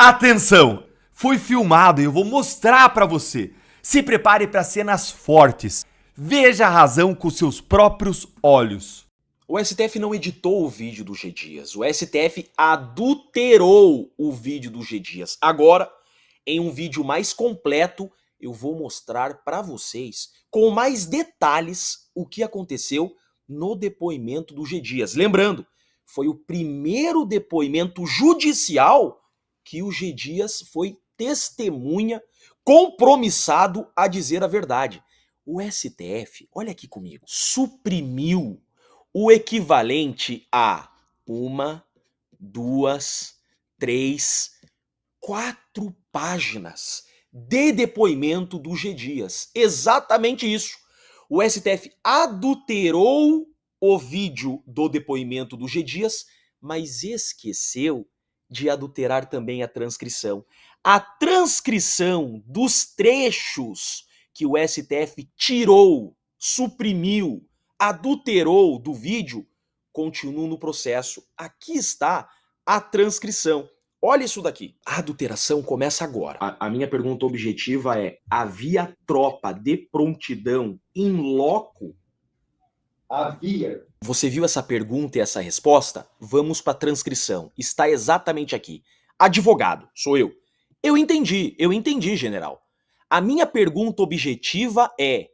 Atenção! Foi filmado e eu vou mostrar pra você. Se prepare para cenas fortes. Veja a razão com seus próprios olhos. O STF não editou o vídeo do G Dias, o STF adulterou o vídeo do G Dias. Agora, em um vídeo mais completo, eu vou mostrar para vocês, com mais detalhes, o que aconteceu no depoimento do G Dias. Lembrando, foi o primeiro depoimento judicial que o G Dias foi testemunha, compromissado a dizer a verdade. O STF, olha aqui comigo, suprimiu o equivalente a 1, 2, 3, 4 páginas de depoimento do G Dias. Exatamente isso. O STF adulterou o vídeo do depoimento do G Dias, mas esqueceu de adulterar também a transcrição. A transcrição dos trechos que o STF tirou, suprimiu, adulterou do vídeo, continua no processo. Aqui está a transcrição. Olha isso daqui. A adulteração começa agora. A minha pergunta objetiva é: havia tropa de prontidão in loco? Havia. Você viu essa pergunta e essa resposta? Vamos para a transcrição. Está exatamente aqui. Advogado, sou eu. Eu entendi, general. A minha pergunta objetiva é: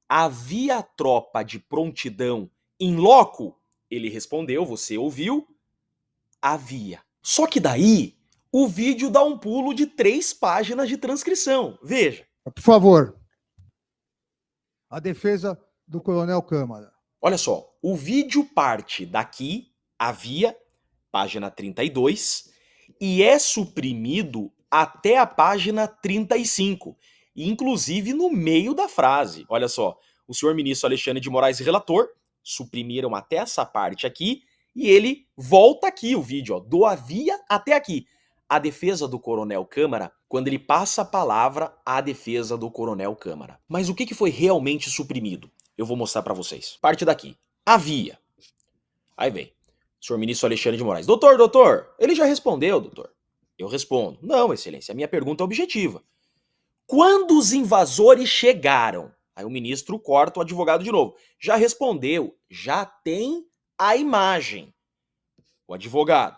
havia tropa de prontidão in loco? Ele respondeu, você ouviu? Havia. Só que daí, o vídeo dá um pulo de 3 páginas de transcrição. Veja. Por favor. A defesa do Coronel Câmara. Olha só, o vídeo parte daqui, havia, página 32, e é suprimido até a página 35, inclusive no meio da frase. Olha só, o senhor ministro Alexandre de Moraes e relator suprimiram até essa parte aqui, e ele volta aqui o vídeo, ó, do havia até aqui. A defesa do Coronel Câmara, quando ele passa a palavra à defesa do Coronel Câmara. Mas o que foi realmente suprimido? Eu vou mostrar pra vocês. Parte daqui. Havia. Aí vem. Senhor ministro Alexandre de Moraes. Doutor. Ele já respondeu, doutor. Eu respondo. Não, excelência, a minha pergunta é objetiva. Quando os invasores chegaram? Aí o ministro corta o advogado de novo. Já respondeu. Já tem a imagem. O advogado.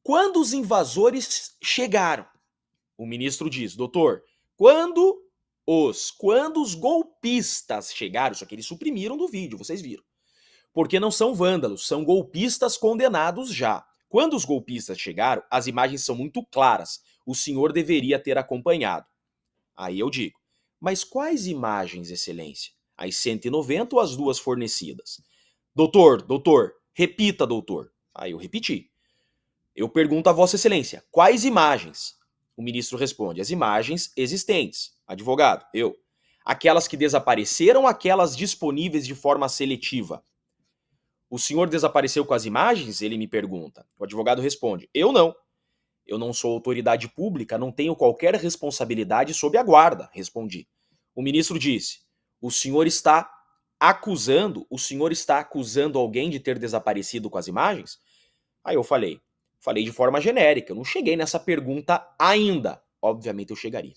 Quando os invasores chegaram? O ministro diz, doutor, quando os golpistas chegaram, isso aqui eles suprimiram do vídeo, vocês viram. Porque não são vândalos, são golpistas condenados já. Quando os golpistas chegaram, as imagens são muito claras. O senhor deveria ter acompanhado. Aí eu digo, mas quais imagens, excelência? As 190 ou as 2 fornecidas? Doutor, repita, doutor. Aí eu repeti. Eu pergunto a vossa excelência, quais imagens? O ministro responde, as imagens existentes. Advogado, eu. Aquelas que desapareceram, aquelas disponíveis de forma seletiva. O senhor desapareceu com as imagens? Ele me pergunta. O advogado responde, eu não. Eu não sou autoridade pública, não tenho qualquer responsabilidade sob a guarda, respondi. O ministro disse, o senhor está acusando alguém de ter desaparecido com as imagens? Aí eu falei de forma genérica, eu não cheguei nessa pergunta ainda. Obviamente eu chegaria.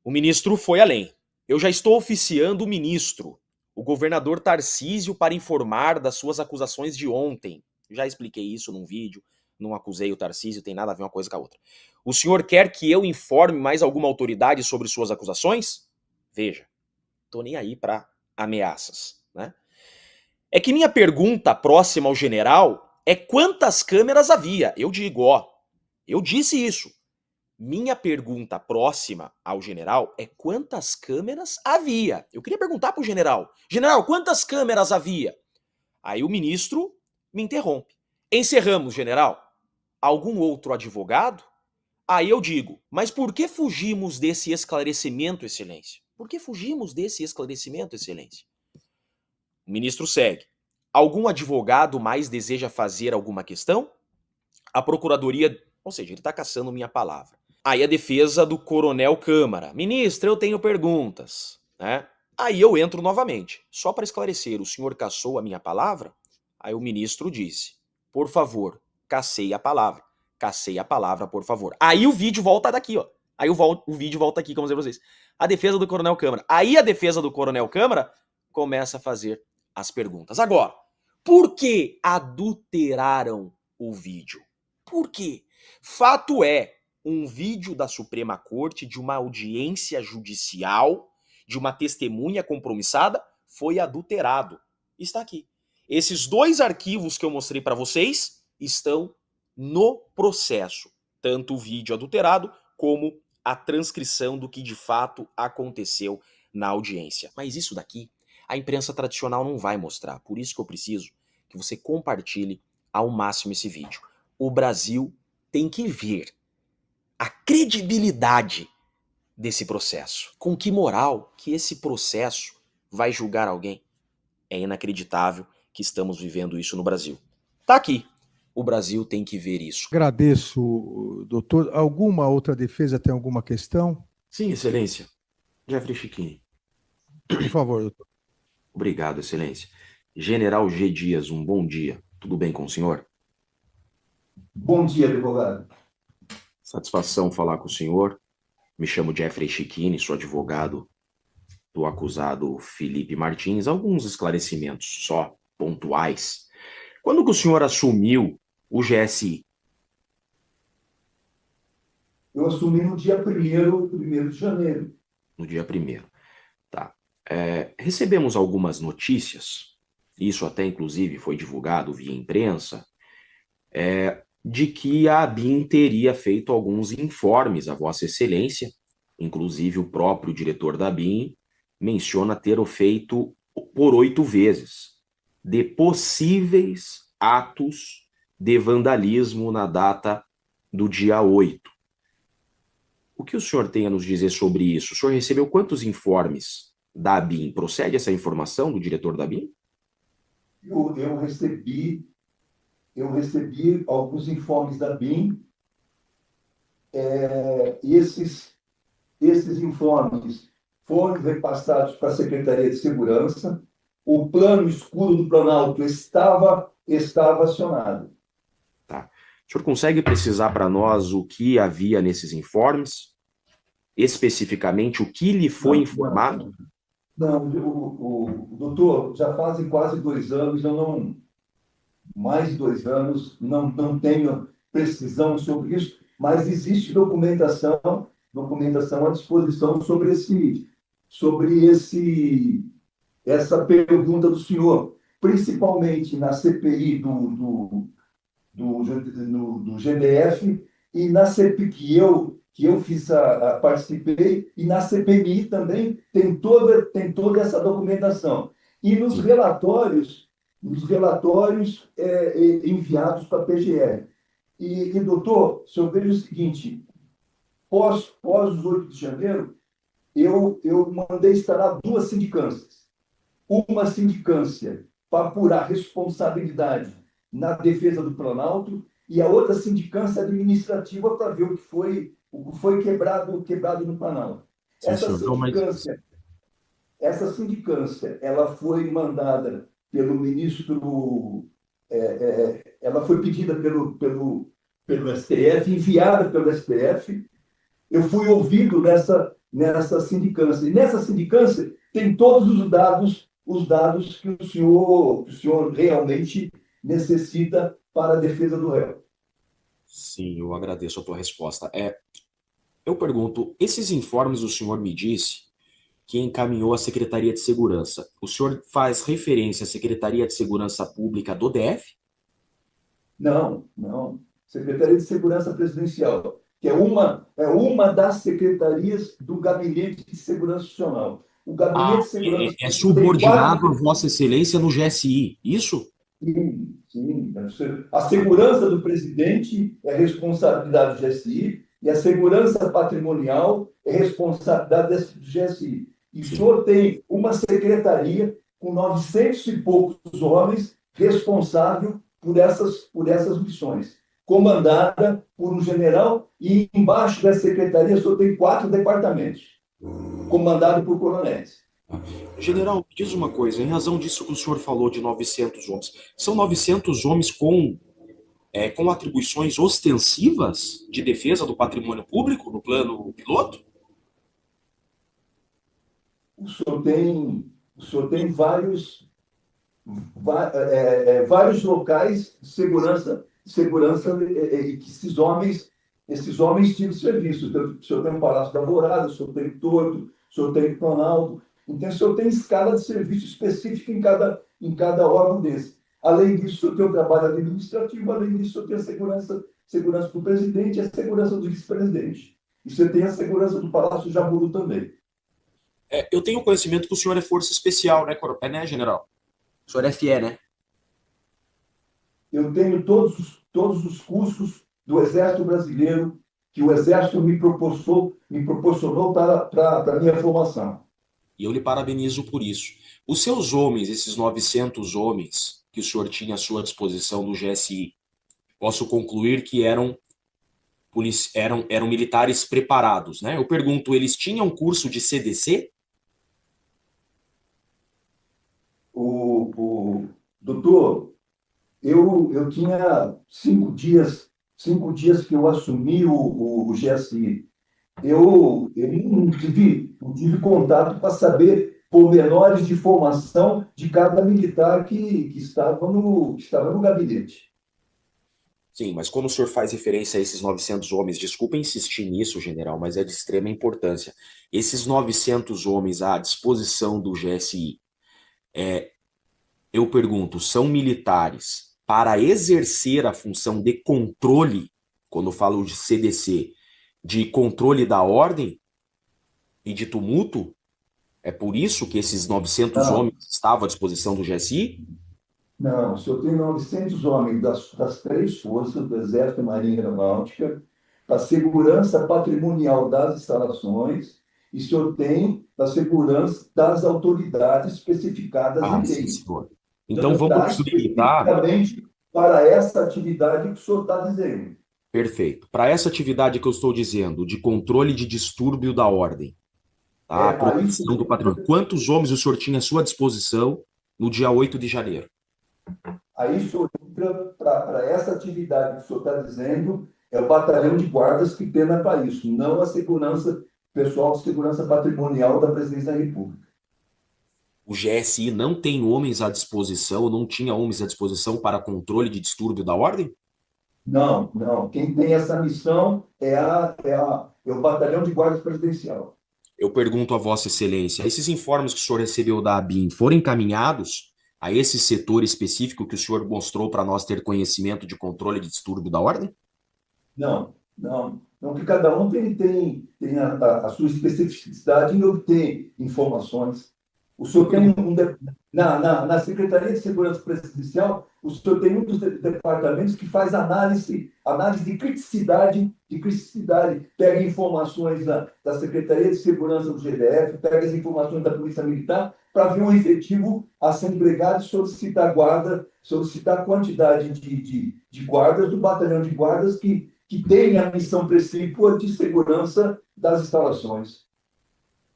O ministro foi além. Eu já estou oficiando o ministro, o governador Tarcísio, para informar das suas acusações de ontem. Já expliquei isso num vídeo, não acusei o Tarcísio, tem nada a ver uma coisa com a outra. O senhor quer que eu informe mais alguma autoridade sobre suas acusações? Veja, tô nem aí para ameaças, né? É que minha pergunta próxima ao general é quantas câmeras havia. Eu digo, eu disse isso. Minha pergunta próxima ao general é quantas câmeras havia. Eu queria perguntar pro general. General, quantas câmeras havia? Aí o ministro me interrompe. Encerramos, general. Algum outro advogado? Aí eu digo, mas por que fugimos desse esclarecimento, excelência? Por que fugimos desse esclarecimento, excelência? O ministro segue. Algum advogado mais deseja fazer alguma questão? A procuradoria, ou seja, ele está caçando minha palavra. Aí a defesa do Coronel Câmara. Ministro, eu tenho perguntas, né? Aí eu entro novamente. Só para esclarecer, o senhor caçou a minha palavra? Aí o ministro disse, por favor, cacei a palavra. Cassei a palavra, por favor. Aí o vídeo volta daqui, ó. Aí o vídeo volta aqui, como eu dizer pra vocês. A defesa do Coronel Câmara. Aí a defesa do Coronel Câmara começa a fazer as perguntas. Agora, por que adulteraram o vídeo? Por quê? Fato é, um vídeo da Suprema Corte, de uma audiência judicial, de uma testemunha compromissada, foi adulterado. Está aqui. Esses 2 arquivos que eu mostrei para vocês estão no processo. Tanto o vídeo adulterado, como a transcrição do que de fato aconteceu na audiência. Mas isso daqui, a imprensa tradicional não vai mostrar. Por isso que eu preciso que você compartilhe ao máximo esse vídeo. O Brasil tem que ver a credibilidade desse processo. Com que moral que esse processo vai julgar alguém? É inacreditável que estamos vivendo isso no Brasil. Tá aqui. O Brasil tem que ver isso. Agradeço, doutor. Alguma outra defesa tem alguma questão? Sim, Excelência. Jeffrey Chiquini. Por favor, doutor. Obrigado, Excelência. General G. Dias, um bom dia. Tudo bem com o senhor? Bom dia, advogado. Satisfação falar com o senhor. Me chamo Jeffrey Chiquini, sou advogado do acusado Felipe Martins. Alguns esclarecimentos só, pontuais. Quando que o senhor assumiu o GSI? Eu assumi no dia 1º de janeiro. No dia 1º. Tá. Recebemos algumas notícias, isso até inclusive foi divulgado via imprensa, de que a ABIN teria feito alguns informes a Vossa Excelência, inclusive o próprio diretor da ABIN menciona ter o feito por 8 vezes, de possíveis atos de vandalismo na data do dia 8. O que o senhor tem a nos dizer sobre isso? O senhor recebeu quantos informes da ABIN? Procede essa informação do diretor da ABIN? Eu recebi alguns informes da BIM. Esses informes foram repassados para a Secretaria de Segurança. O plano escuro do Planalto estava acionado. Tá. O senhor consegue precisar para nós o que havia nesses informes? Especificamente, o que lhe foi informado? Não, doutor, já fazem quase 2 anos, mais de 2 anos, não tenho precisão sobre isso, mas existe documentação à disposição sobre essa pergunta do senhor, principalmente na CPI do GDF e na CPI que eu participei, e na CPMI também tem toda essa documentação. E nos relatórios enviados para a PGR. E, doutor, se eu vejo o seguinte, pós os 8 de janeiro, eu mandei instalar 2 sindicâncias. Uma sindicância para apurar responsabilidade na defesa do Planalto e a outra sindicância administrativa para ver o que foi quebrado no Planalto. Essa sindicância, ela foi mandada pelo ministro, ela foi pedida pelo STF, enviada pelo STF. Eu fui ouvido nessa sindicância. E nessa sindicância tem todos os dados que o senhor realmente necessita para a defesa do réu. Sim, eu agradeço a tua resposta. Eu pergunto, esses informes o senhor me disse que encaminhou à Secretaria de Segurança. O senhor faz referência à Secretaria de Segurança Pública do DF? Não. Secretaria de Segurança Presidencial, que é uma das secretarias do Gabinete de Segurança Institucional. O Gabinete de Segurança é subordinado a Vossa Excelência no GSI, isso? Sim. A segurança do presidente é responsabilidade do GSI e a segurança patrimonial é responsabilidade do GSI. E o senhor tem uma secretaria com 900 e poucos homens responsável por essas missões, comandada por um general, e embaixo da secretaria só tem 4 departamentos, comandado por coronéis. General, me diz uma coisa, em razão disso que o senhor falou de 900 homens, são 900 homens com com atribuições ostensivas de defesa do patrimônio público no plano piloto? O senhor tem vários locais de segurança que esses homens tinham serviço. Então, o senhor tem o Palácio da Alvorada, o senhor tem o Torto, o senhor tem o Planalto. Então, o senhor tem escala de serviço específica em cada órgão desse. Além disso, o senhor tem o trabalho administrativo, além disso, o senhor tem a segurança do presidente e a segurança do vice-presidente. E você tem a segurança do Palácio Jaburu também. Eu tenho conhecimento que o senhor é força especial, né, general? O senhor é FE, né? Eu tenho todos os cursos do Exército Brasileiro que o Exército me proporcionou para a minha formação. E eu lhe parabenizo por isso. Os seus homens, esses 900 homens que o senhor tinha à sua disposição no GSI, posso concluir que eram militares preparados, né? Eu pergunto, eles tinham curso de CDC? Doutor, eu tinha 5 dias que eu assumi o GSI. Eu não tive contato para saber pormenores de formação de cada militar que estava no gabinete. Sim, mas como o senhor faz referência a esses 900 homens, desculpa insistir nisso, general, mas é de extrema importância. Esses 900 homens à disposição do GSI, eu pergunto, são militares para exercer a função de controle, quando eu falo de CDC, de controle da ordem e de tumulto? É por isso que esses 900 Não. homens estavam à disposição do GSI? Não, o senhor tem 900 homens das 3 forças, do Exército, Marinha e Aeronáutica, para a segurança patrimonial das instalações, e o senhor tem a segurança das autoridades especificadas em Sim, lei. senhor. Então vamos Tá nos limitar. especificamente para essa atividade que o senhor está dizendo. Perfeito. Para essa atividade que eu estou dizendo, de controle de distúrbio da ordem, tá? Proteção do patrimônio. Quantos homens o senhor tinha à sua disposição no dia 8 de janeiro? Aí o senhor entra para essa atividade que o senhor está dizendo, é o batalhão de guardas que pena para isso, não a segurança pessoal, segurança patrimonial da Presidência da República. O GSI não tem homens à disposição, não tinha homens à disposição para controle de distúrbio da ordem? Não. Quem tem essa missão é o batalhão de guardas presidencial. Eu pergunto a Vossa Excelência, esses informes que o senhor recebeu da ABIN foram encaminhados a esse setor específico que o senhor mostrou para nós ter conhecimento de controle de distúrbio da ordem? Não, que cada um tem a sua especificidade em obter informações. O senhor tem na Secretaria de Segurança Presidencial, o senhor tem um dos departamentos que faz análise de criticidade, pega informações da Secretaria de Segurança do GDF, pega as informações da Polícia Militar, para ver um efetivo a ser empregado e solicitar a quantidade de guardas do batalhão de guardas que tem a missão precípua de segurança das instalações.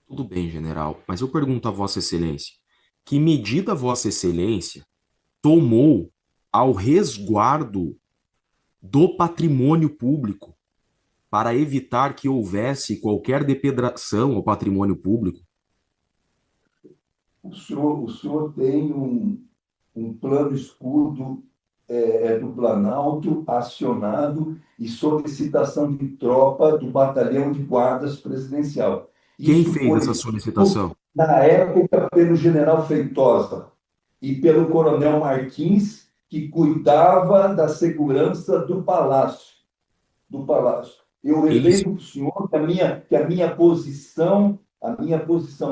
Tudo bem, general, mas eu pergunto a Vossa Excelência, que medida Vossa Excelência tomou ao resguardo do patrimônio público para evitar que houvesse qualquer depredação ao patrimônio público? O senhor tem um plano escudo do Planalto acionado e solicitação de tropa do batalhão de guardas presidencial. Quem Isso fez foi, essa solicitação? na época, pelo general Feitosa e pelo coronel Martins, que cuidava da segurança do palácio. Eu revejo para o senhor que a minha posição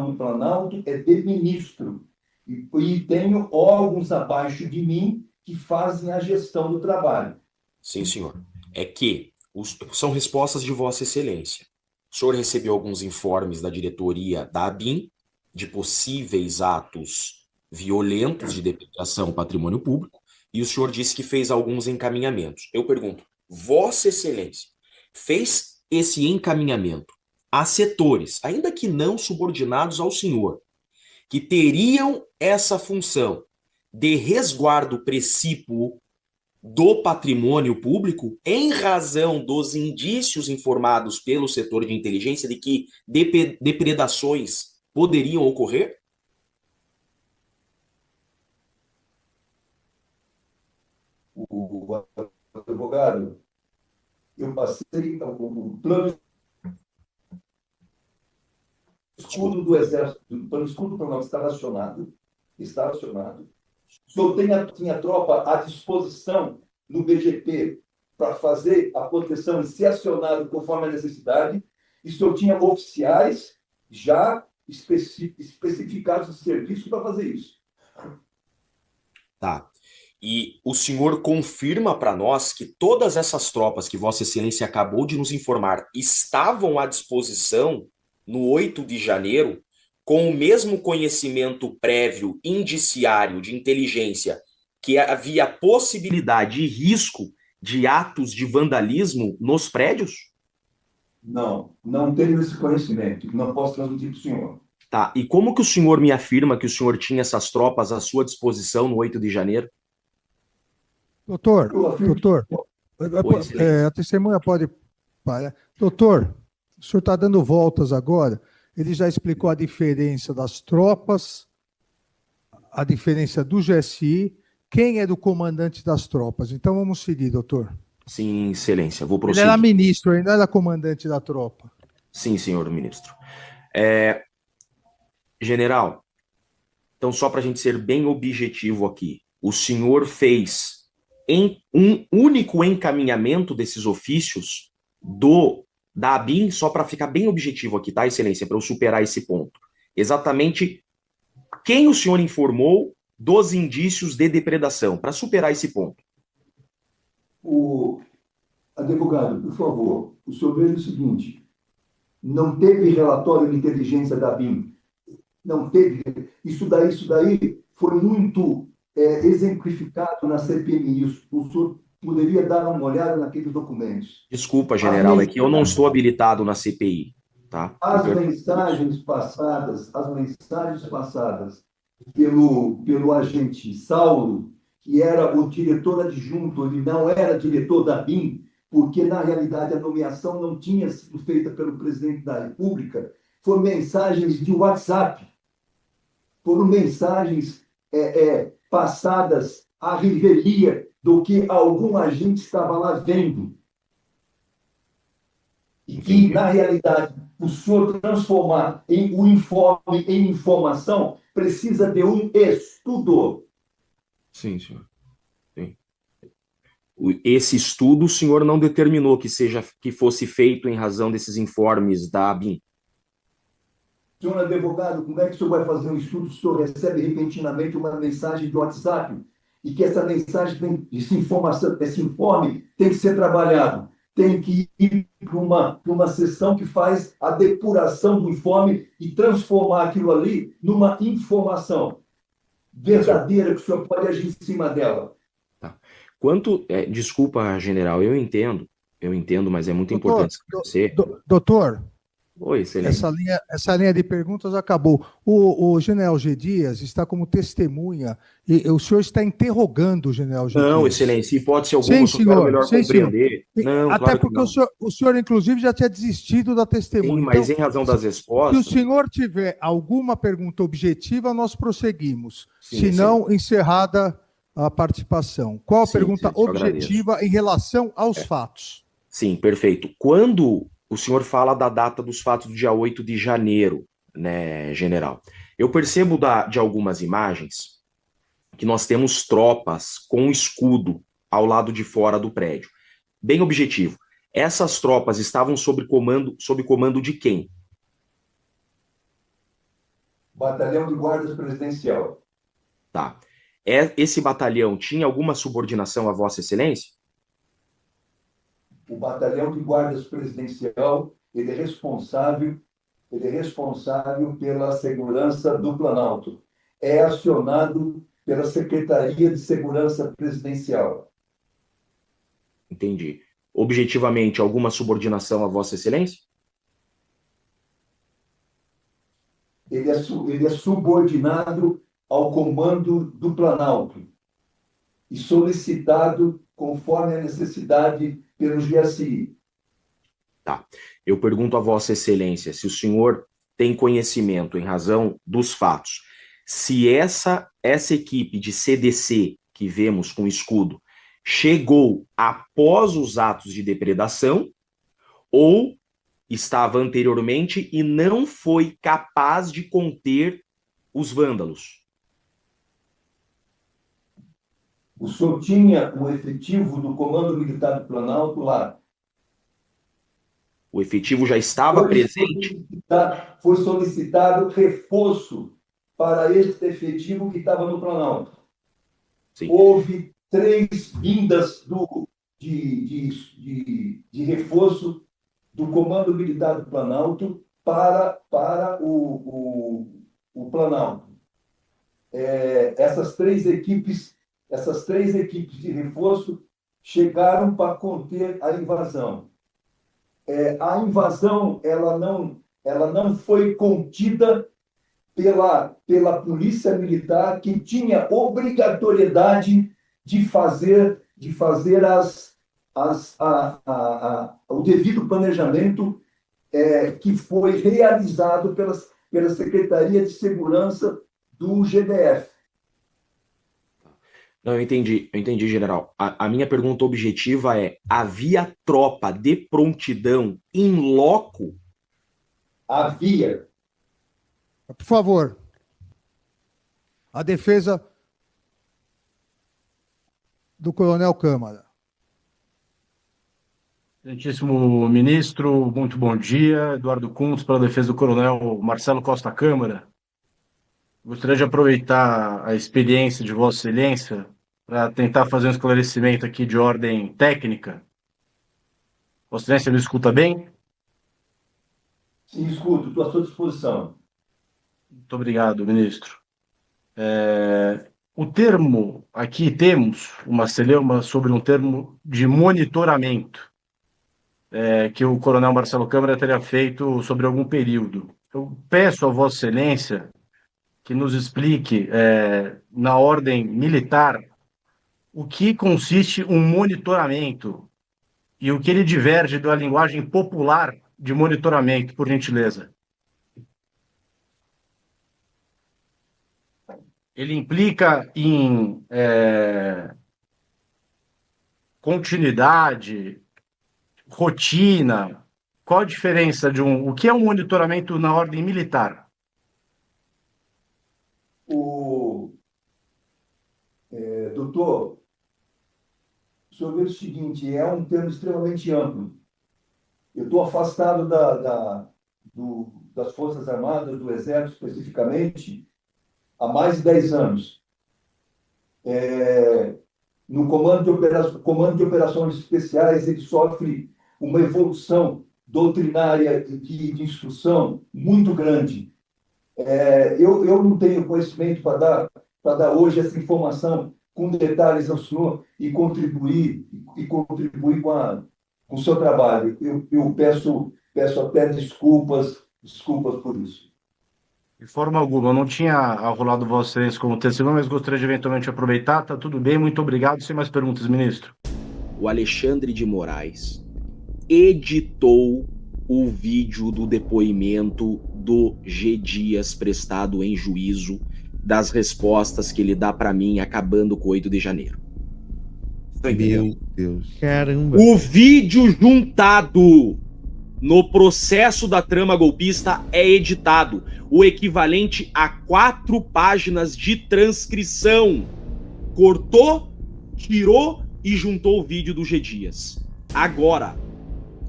no Planalto é de ministro. E tenho órgãos abaixo de mim que fazem a gestão do trabalho. Sim, senhor. É que são respostas de Vossa Excelência. O senhor recebeu alguns informes da diretoria da ABIN de possíveis atos violentos de depredação ao patrimônio público e o senhor disse que fez alguns encaminhamentos. Eu pergunto, Vossa Excelência fez esse encaminhamento a setores, ainda que não subordinados ao senhor, que teriam essa função de resguardo precípuo do patrimônio público em razão dos indícios informados pelo setor de inteligência de que depredações poderiam ocorrer? O advogado, eu passei o plano escudo do Exército, o plano escudo do está acionado, está acionado. O senhor tinha tropa à disposição no BGP para fazer a proteção e ser acionado conforme a necessidade, e o senhor tinha oficiais já especificados de serviço para fazer isso. Tá. E o senhor confirma para nós que todas essas tropas que Vossa Excelência acabou de nos informar estavam à disposição no 8 de janeiro, com o mesmo conhecimento prévio indiciário de inteligência que havia possibilidade e risco de atos de vandalismo nos prédios? Não tenho esse conhecimento, não posso transmitir para o senhor. Tá, e como que o senhor me afirma que o senhor tinha essas tropas à sua disposição no 8 de janeiro? Doutor, Excelência. a testemunha pode parar. Doutor, o senhor está dando voltas agora. Ele já explicou a diferença das tropas, a diferença do GSI, quem é do comandante das tropas. Então vamos seguir, doutor. Sim, Excelência, vou Ele prosseguir. era ministro, ele não era comandante da tropa. Sim, senhor ministro. General, então só para a gente ser bem objetivo aqui, o senhor fez um único encaminhamento desses ofícios da ABIN, só para ficar bem objetivo aqui, tá, Excelência, para eu superar esse ponto. Exatamente quem o senhor informou dos indícios de depredação, para superar esse ponto. O advogado, por favor, o senhor veja o seguinte: não teve relatório de inteligência da BIM, não teve. Isso daí foi muito exemplificado na CPMI. O senhor poderia dar uma olhada naqueles documentos. Desculpa, general, é que eu não estou habilitado na CPI, tá? As mensagens passadas pelo agente Saulo, que era o diretor adjunto, ele não era diretor da BIM, porque, na realidade, a nomeação não tinha sido feita pelo presidente da República, foram mensagens de WhatsApp, foram mensagens passadas à revelia do que algum agente estava lá vendo. E que, na realidade, o senhor transformar o informe em informação precisa de um estudo. Sim, senhor. Sim. Esse estudo o senhor não determinou que fosse feito em razão desses informes da ABIN? Senhor advogado, como é que o senhor vai fazer um estudo se o senhor recebe repentinamente uma mensagem de WhatsApp e que essa mensagem, esse informe tem que ser trabalhado, tem que ir para uma sessão que faz a depuração do informe e transformar aquilo ali numa informação verdadeira que o senhor pode agir em cima dela. Tá. Desculpa, general, eu entendo, mas é muito importante esclarecer. Doutor, Oi, Excelência. Essa linha de perguntas acabou. O general G. Dias está como testemunha e o senhor está interrogando o general G. Não, Dias. Excelência, hipótese alguma, Sim, só quero melhor sim, compreender. Não, até claro que porque não. o senhor, inclusive, já tinha desistido da testemunha. Sim, mas Então, em razão das se o respostas... senhor tiver alguma pergunta objetiva, nós prosseguimos. Sim, Se não, encerrada a participação. Qual a pergunta sim, eu objetiva em relação aos fatos? Sim, perfeito. Quando o senhor fala da data dos fatos do dia 8 de janeiro, né, general? Eu percebo de algumas imagens que nós temos tropas com escudo ao lado de fora do prédio. Bem objetivo. Essas tropas estavam sob comando de quem? Batalhão de Guardas Presidencial. Tá. Esse batalhão tinha alguma subordinação a Vossa Excelência? O Batalhão de Guardas Presidencial, ele é responsável pela segurança do Planalto. É acionado pela Secretaria de Segurança Presidencial. Entendi. Objetivamente, alguma subordinação a Vossa Excelência? Ele é subordinado ao comando do Planalto e solicitado conforme a necessidade pelo GSI. Tá. Eu pergunto a Vossa Excelência se o senhor tem conhecimento, em razão dos fatos, se essa equipe de CDC que vemos com escudo chegou após os atos de depredação ou estava anteriormente e não foi capaz de conter os vândalos. O senhor tinha o efetivo do Comando Militar do Planalto lá. O efetivo já estava presente? Foi solicitado reforço para este efetivo que estava no Planalto. Sim. Houve 3 vindas de reforço do Comando Militar do Planalto para o Planalto. Essas três equipes de reforço chegaram para conter a invasão. A invasão ela não foi contida pela Polícia Militar, que tinha obrigatoriedade de fazer o devido planejamento que foi realizado pela Secretaria de Segurança do GDF. Não, eu entendi, general. A minha pergunta objetiva é: havia tropa de prontidão in loco? Havia. Por favor. A defesa do Coronel Câmara. Excelentíssimo ministro, muito bom dia. Eduardo Kuntz, pela defesa do Coronel Marcelo Costa Câmara. Gostaria de aproveitar a experiência de Vossa Excelência para tentar fazer um esclarecimento aqui de ordem técnica. Vossa Excelência me escuta bem? Sim, escuto, estou à sua disposição. Muito obrigado, ministro. O termo, aqui temos uma celeuma sobre um termo de monitoramento, que o Coronel Marcelo Câmara teria feito sobre algum período. Eu peço a Vossa Excelência que nos explique, na ordem militar, o que consiste um monitoramento e o que ele diverge da linguagem popular de monitoramento, por gentileza. Ele implica em continuidade, rotina. Qual a diferença o que é um monitoramento na ordem militar? Doutor, o senhor vê o seguinte, é um termo extremamente amplo. Eu estou afastado das Forças Armadas, do Exército especificamente, há mais de 10 anos. No Comando de Operações Especiais, ele sofre uma evolução doutrinária e de instrução muito grande. Eu não tenho conhecimento para dar hoje essa informação com detalhes ao senhor e contribuir com o seu trabalho. Eu peço até desculpas por isso. De forma alguma, eu não tinha rolado Vossa Excelência como testemunha, mas gostaria de eventualmente aproveitar. Tá tudo bem, muito obrigado. Sem mais perguntas, ministro. O Alexandre de Moraes editou o vídeo do depoimento do G. Dias prestado em juízo, das respostas que ele dá para mim acabando com o 8 de janeiro. Meu Deus. Caramba. O vídeo juntado no processo da trama golpista é editado, o equivalente a 4 páginas de transcrição. Cortou, tirou e juntou o vídeo do G. Dias. Agora,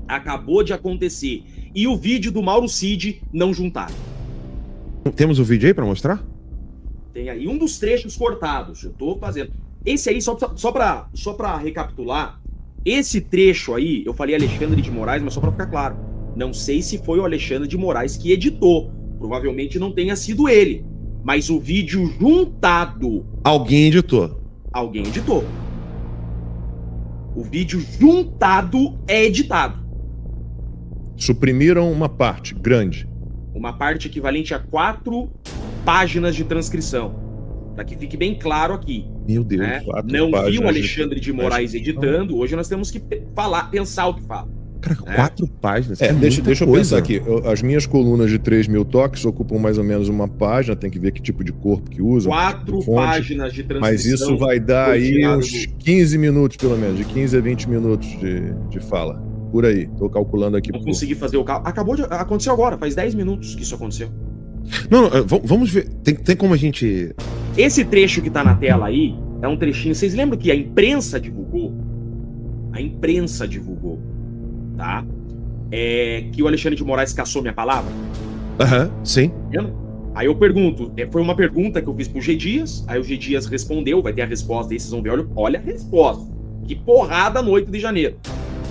acabou de acontecer. E o vídeo do Mauro Cid não juntaram. Temos o vídeo aí pra mostrar? Tem aí um dos trechos cortados. Eu tô fazendo. Esse aí, só pra recapitular, esse trecho aí, eu falei Alexandre de Moraes, mas só pra ficar claro. Não sei se foi o Alexandre de Moraes que editou. Provavelmente não tenha sido ele. Mas o vídeo juntado... Alguém editou. Alguém editou. O vídeo juntado é editado. Suprimiram uma parte grande. Uma parte equivalente a 4 páginas de transcrição. Para que fique bem claro aqui. Meu Deus. Né? 4 Não vi páginas o de- Alexandre de Moraes editando, hoje nós temos que pensar o que fala. Cara, 4 páginas. Deixa eu coisa. pensar aqui. As minhas colunas de 3.000 toques ocupam mais ou menos uma página, tem que ver que tipo de corpo que usa. 4 fonte, páginas de transcrição. Mas isso vai dar foi aí tirado uns 15 minutos, pelo menos, de 15 a 20 minutos de fala. Por aí. Tô calculando aqui. Não consegui fazer o cálculo. Aconteceu agora, faz 10 minutos que isso aconteceu. Não, vamos ver. Tem como a gente. Esse trecho que tá na tela aí é um trechinho. Vocês lembram que a imprensa divulgou? A imprensa divulgou, tá? Que o Alexandre de Moraes caçou minha palavra. Aham, sim. Entendeu? Aí eu pergunto, foi uma pergunta que eu fiz pro G Dias, aí o G Dias respondeu, vai ter a resposta aí, vocês vão ver, olha a resposta. Que porrada no 8 de janeiro.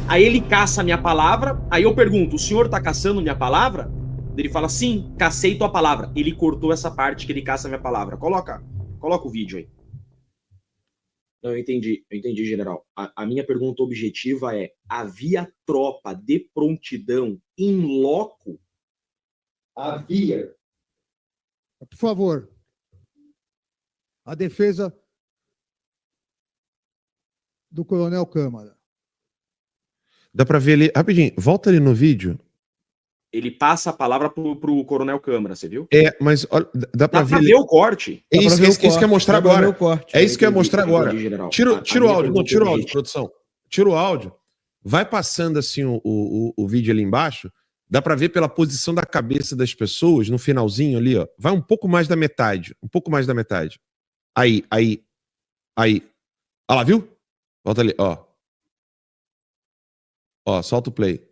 Aí ele caça a minha palavra, aí eu pergunto, o senhor tá caçando minha palavra? Ele fala, sim, cacei tua palavra. Ele cortou essa parte que ele caça a minha palavra. Coloca o vídeo aí. Não, eu entendi, general. A minha pergunta objetiva é, havia tropa de prontidão in loco? Havia. Por favor. A defesa do Coronel Câmara. Dá pra ver ali. Rapidinho, volta ali no vídeo. Ele passa a palavra pro Coronel Câmara, você viu? Mas olha, dá pra Dá pra ver. ver o corte. É isso que eu ia mostrar agora. É isso que eu ia Entendi, mostrar agora. general. Tira o minha áudio. Não, pergunta tira o áudio, objetiva- produção. Tira o áudio. Vai passando assim o vídeo ali embaixo. Dá pra ver pela posição da cabeça das pessoas no finalzinho ali, ó. Vai um pouco mais da metade. Um pouco mais da metade. Aí. Olha lá, viu? Volta ali, ó. Ó, solta o play.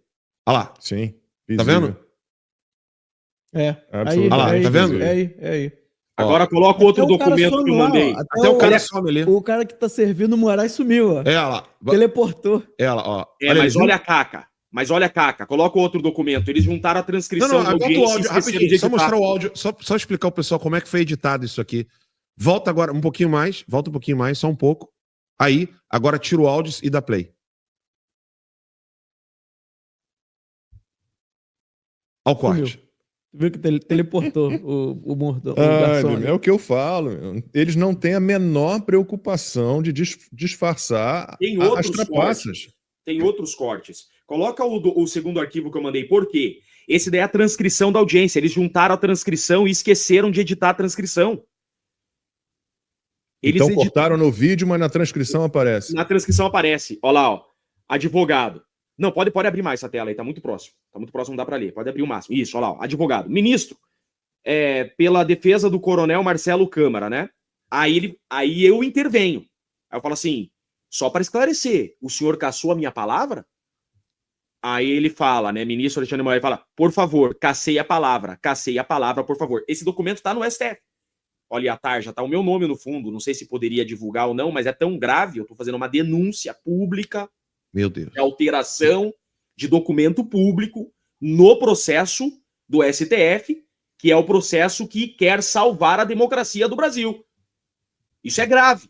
Olha lá. Sim. Tá vendo? Absolutamente. Olha lá, tá vendo? É aí. Agora coloca o outro documento que eu mandei. Até o cara some ali. O cara que tá servindo o Moraes sumiu, ó. Olha lá. Teleportou. Ela, ó. Mas ali, olha a caca. Coloca o outro documento. Eles juntaram a transcrição Não, da bota o audiência e áudio, esqueceram rapidinho. de Só editar. mostrar o áudio, só explicar ao pessoal como é que foi editado isso aqui. Volta agora um pouquinho mais, só um pouco. Aí, agora tira o áudio e dá play. Olha o corte. Viu que teleportou o mordomo. É o que eu falo. Eles não têm a menor preocupação de disfarçar Tem as outros trapaças. Tem outros cortes. Coloca o segundo arquivo que eu mandei. Por quê? Esse daí é a transcrição da audiência. Eles juntaram a transcrição e esqueceram de editar a transcrição. Eles Então cortaram no vídeo, mas na transcrição aparece. Na transcrição aparece. Olha lá, ó. Advogado. Não, pode abrir mais essa tela aí, tá muito próximo. Tá muito próximo, não dá pra ler. Pode abrir o máximo. Isso, olha lá, ó. Advogado. Ministro, pela defesa do coronel Marcelo Câmara, né? Aí eu intervenho. Aí eu falo assim, só para esclarecer, o senhor caçou a minha palavra? Aí ele fala, né, ministro Alexandre de Moraes fala, por favor, cassei a palavra, por favor. Esse documento tá no STF. Olha a tarja, tá o meu nome no fundo, não sei se poderia divulgar ou não, mas é tão grave, eu tô fazendo uma denúncia pública Meu Deus. de alteração de documento público no processo do STF, que é o processo que quer salvar a democracia do Brasil. Isso é grave.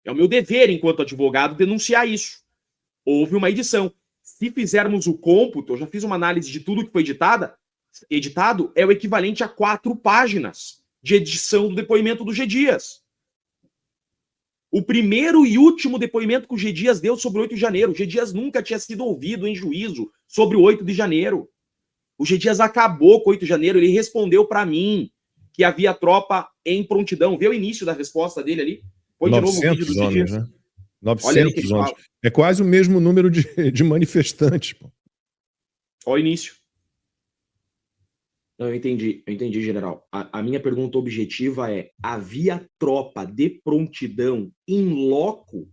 É o meu dever, enquanto advogado, denunciar isso. Houve uma edição. Se fizermos o cômputo, eu já fiz uma análise de tudo que foi editado, é o equivalente a 4 páginas de edição do depoimento do G. Dias. O primeiro e último depoimento que o G. Dias deu sobre o 8 de janeiro. O G. Dias nunca tinha sido ouvido em juízo sobre o 8 de janeiro. O G. Dias acabou com o 8 de janeiro, ele respondeu para mim que havia tropa em prontidão. Vê o início da resposta dele ali. Põe de novo o vídeo do G. homens, Dias. né? Olha ali que 900 ele homens. fala. É quase o mesmo número de manifestantes. Pô. Olha o início. Não, eu entendi, general. A minha pergunta objetiva é, havia tropa de prontidão in loco?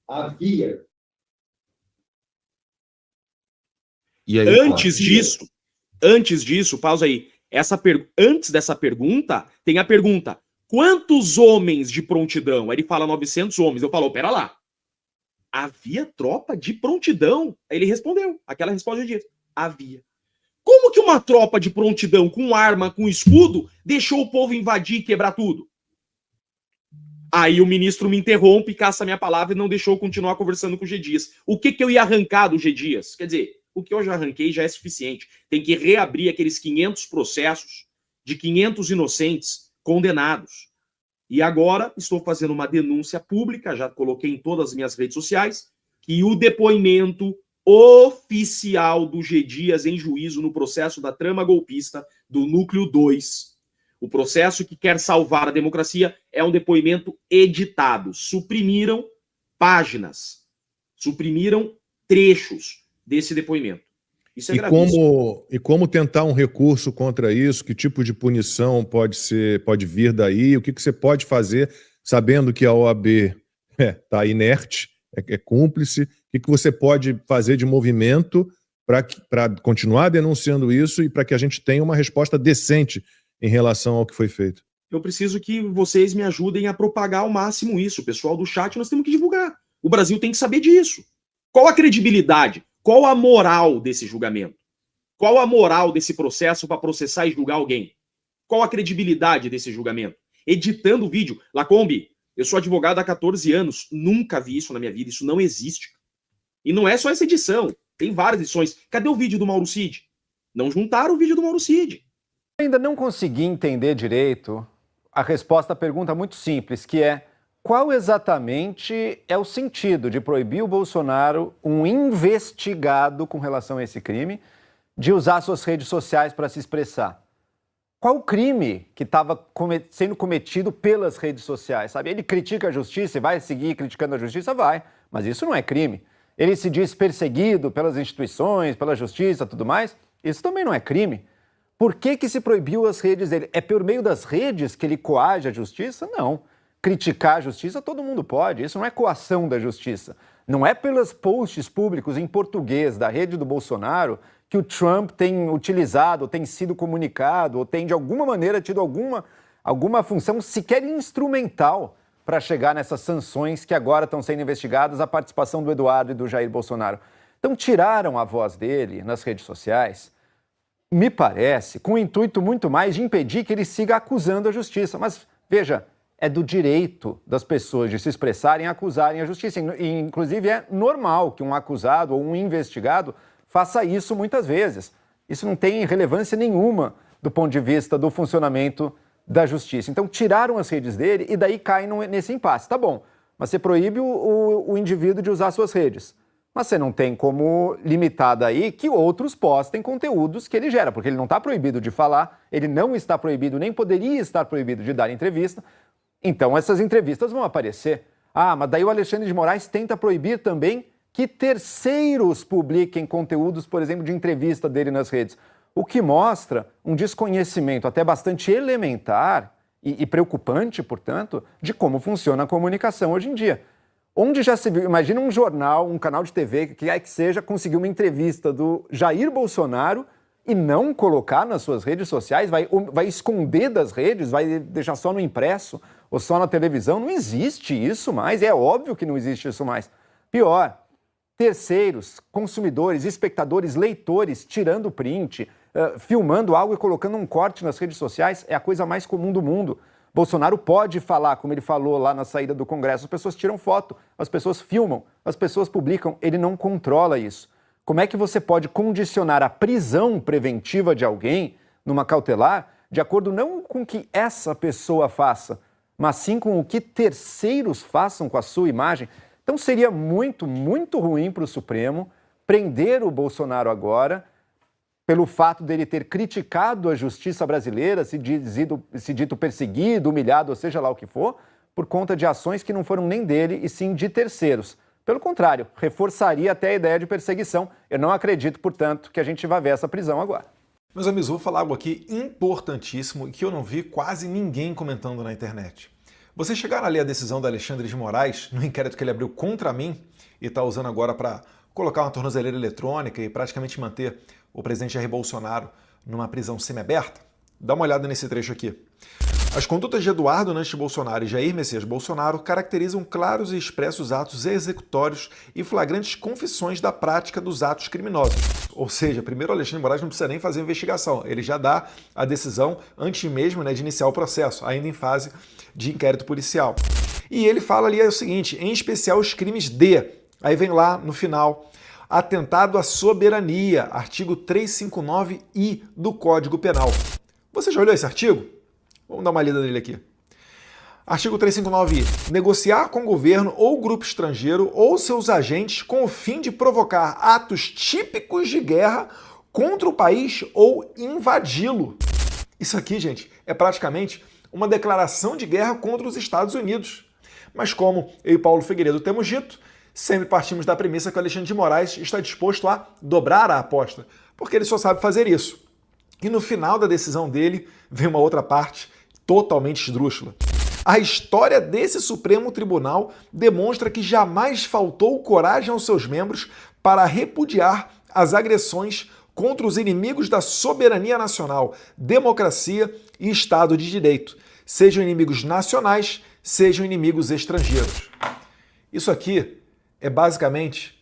Havia. E aí, Antes disso, pausa aí. Antes dessa pergunta, tem a pergunta: quantos homens de prontidão? Aí ele fala 900 homens. Eu falo, pera lá. Havia tropa de prontidão? Aí ele respondeu. Aquela resposta de havia. Como que uma tropa de prontidão com arma, com escudo, deixou o povo invadir e quebrar tudo? Aí o ministro me interrompe, caça a minha palavra e não deixou eu continuar conversando com o G. Dias. O que eu ia arrancar do G. Dias? Quer dizer, o que eu já arranquei já é suficiente. Tem que reabrir aqueles 500 processos de 500 inocentes condenados. E agora estou fazendo uma denúncia pública, já coloquei em todas as minhas redes sociais, que o depoimento oficial do G. Dias em juízo no processo da trama golpista do Núcleo 2, o processo que quer salvar a democracia, é um depoimento editado. Suprimiram páginas, suprimiram trechos desse depoimento. Isso é gravíssimo. E como tentar um recurso contra isso? Que tipo de punição pode vir daí? O que você pode fazer sabendo que a OAB está inerte, é cúmplice? O que você pode fazer de movimento para continuar denunciando isso e para que a gente tenha uma resposta decente em relação ao que foi feito? Eu preciso que vocês me ajudem a propagar ao máximo isso. O pessoal do chat, nós temos que divulgar. O Brasil tem que saber disso. Qual a credibilidade? Qual a moral desse julgamento? Qual a moral desse processo para processar e julgar alguém? Qual a credibilidade desse julgamento? Editando o vídeo. Lacombe, eu sou advogado há 14 anos, nunca vi isso na minha vida, isso não existe. E não é só essa edição, tem várias edições. Cadê o vídeo do Mauro Cid? Não juntaram o vídeo do Mauro Cid. Ainda não consegui entender direito a resposta à pergunta muito simples, que é: qual exatamente é o sentido de proibir o Bolsonaro, um investigado com relação a esse crime, de usar suas redes sociais para se expressar? Qual o crime que estava sendo cometido pelas redes sociais? Sabe? Ele critica a justiça e vai seguir criticando a justiça? Vai, mas isso não é crime. Ele se diz perseguido pelas instituições, pela justiça e tudo mais? Isso também não é crime. Por que se proibiu as redes dele? É por meio das redes que ele coage a justiça? Não. Criticar a justiça todo mundo pode, isso não é coação da justiça. Não é pelos posts públicos em português da rede do Bolsonaro que o Trump tem utilizado, tem sido comunicado, ou tem de alguma maneira tido alguma função sequer instrumental para chegar nessas sanções que agora estão sendo investigadas, a participação do Eduardo e do Jair Bolsonaro. Então tiraram a voz dele nas redes sociais, me parece, com o intuito muito mais de impedir que ele siga acusando a justiça. Mas, veja, é do direito das pessoas de se expressarem e acusarem a justiça. E, inclusive, é normal que um acusado ou um investigado faça isso muitas vezes. Isso não tem relevância nenhuma do ponto de vista do funcionamento da justiça. Então, tiraram as redes dele e daí caem nesse impasse. Tá bom, mas você proíbe o indivíduo de usar suas redes. Mas você não tem como limitar daí que outros postem conteúdos que ele gera, porque ele não está proibido de falar, ele não está proibido, nem poderia estar proibido de dar entrevista. Então essas entrevistas vão aparecer. Ah, mas daí o Alexandre de Moraes tenta proibir também que terceiros publiquem conteúdos, por exemplo, de entrevista dele nas redes. O que mostra um desconhecimento até bastante elementar e preocupante, portanto, de como funciona a comunicação hoje em dia. Onde já se viu, imagina um jornal, um canal de TV, que quer que seja, conseguir uma entrevista do Jair Bolsonaro e não colocar nas suas redes sociais, vai esconder das redes, vai deixar só no impresso ou só na televisão. Não existe isso mais, é óbvio que não existe isso mais. Pior, terceiros, consumidores, espectadores, leitores, tirando print, filmando algo e colocando um corte nas redes sociais, é a coisa mais comum do mundo. Bolsonaro pode falar, como ele falou lá na saída do Congresso, as pessoas tiram foto, as pessoas filmam, as pessoas publicam, ele não controla isso. Como é que você pode condicionar a prisão preventiva de alguém, numa cautelar, de acordo não com o que essa pessoa faça, mas sim com o que terceiros façam com a sua imagem? Então seria muito, muito ruim para o Supremo prender o Bolsonaro agora, pelo fato dele ter criticado a justiça brasileira, se dito perseguido, humilhado, ou seja lá o que for, por conta de ações que não foram nem dele e sim de terceiros. Pelo contrário, reforçaria até a ideia de perseguição. Eu não acredito, portanto, que a gente vai ver essa prisão agora. Meus amigos, vou falar algo aqui importantíssimo e que eu não vi quase ninguém comentando na internet. Vocês chegaram a ler a decisão do Alexandre de Moraes, no inquérito que ele abriu contra mim e está usando agora para colocar uma tornozeleira eletrônica e praticamente manter o presidente Jair Bolsonaro numa prisão semiaberta? Dá uma olhada nesse trecho aqui. As condutas de Eduardo Nantes Bolsonaro e Jair Messias Bolsonaro caracterizam claros e expressos atos executórios e flagrantes confissões da prática dos atos criminosos. Ou seja, primeiro o Alexandre de Moraes não precisa nem fazer investigação, ele já dá a decisão antes mesmo, de iniciar o processo, ainda em fase de inquérito policial. E ele fala ali o seguinte, em especial os crimes de... Aí vem lá no final... Atentado à soberania, artigo 359-I do Código Penal. Você já olhou esse artigo? Vamos dar uma lida nele aqui. Artigo 359-I. Negociar com o governo ou grupo estrangeiro ou seus agentes com o fim de provocar atos típicos de guerra contra o país ou invadi-lo. Isso aqui, gente, é praticamente uma declaração de guerra contra os Estados Unidos. Mas como eu e Paulo Figueiredo temos dito, sempre partimos da premissa que o Alexandre de Moraes está disposto a dobrar a aposta, porque ele só sabe fazer isso. E no final da decisão dele, vem uma outra parte totalmente esdrúxula. A história desse Supremo Tribunal demonstra que jamais faltou coragem aos seus membros para repudiar as agressões contra os inimigos da soberania nacional, democracia e Estado de Direito, sejam inimigos nacionais, sejam inimigos estrangeiros. Isso aqui é basicamente,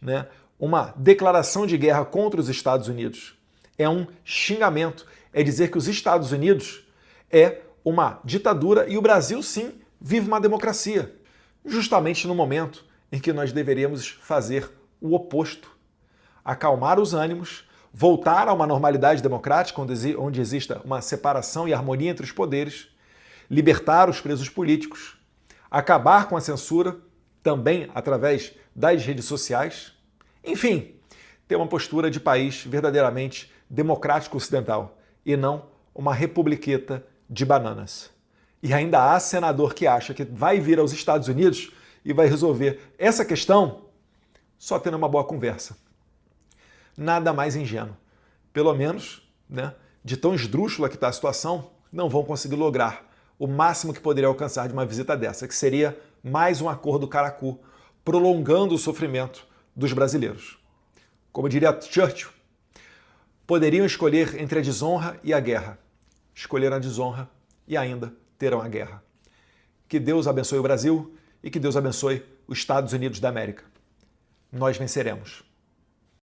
uma declaração de guerra contra os Estados Unidos. É um xingamento, é dizer que os Estados Unidos é uma ditadura e o Brasil, sim, vive uma democracia. Justamente no momento em que nós deveríamos fazer o oposto. Acalmar os ânimos, voltar a uma normalidade democrática onde exista uma separação e harmonia entre os poderes, libertar os presos políticos, acabar com a censura, também através das redes sociais. Enfim, ter uma postura de país verdadeiramente democrático ocidental e não uma republiqueta de bananas. E ainda há senador que acha que vai vir aos Estados Unidos e vai resolver essa questão só tendo uma boa conversa. Nada mais ingênuo. Pelo menos, de tão esdrúxula que está a situação, não vão conseguir lograr o máximo que poderia alcançar de uma visita dessa, que seria mais um acordo caracu, prolongando o sofrimento dos brasileiros. Como diria Churchill, poderiam escolher entre a desonra e a guerra. Escolheram a desonra e ainda terão a guerra. Que Deus abençoe o Brasil e que Deus abençoe os Estados Unidos da América. Nós venceremos.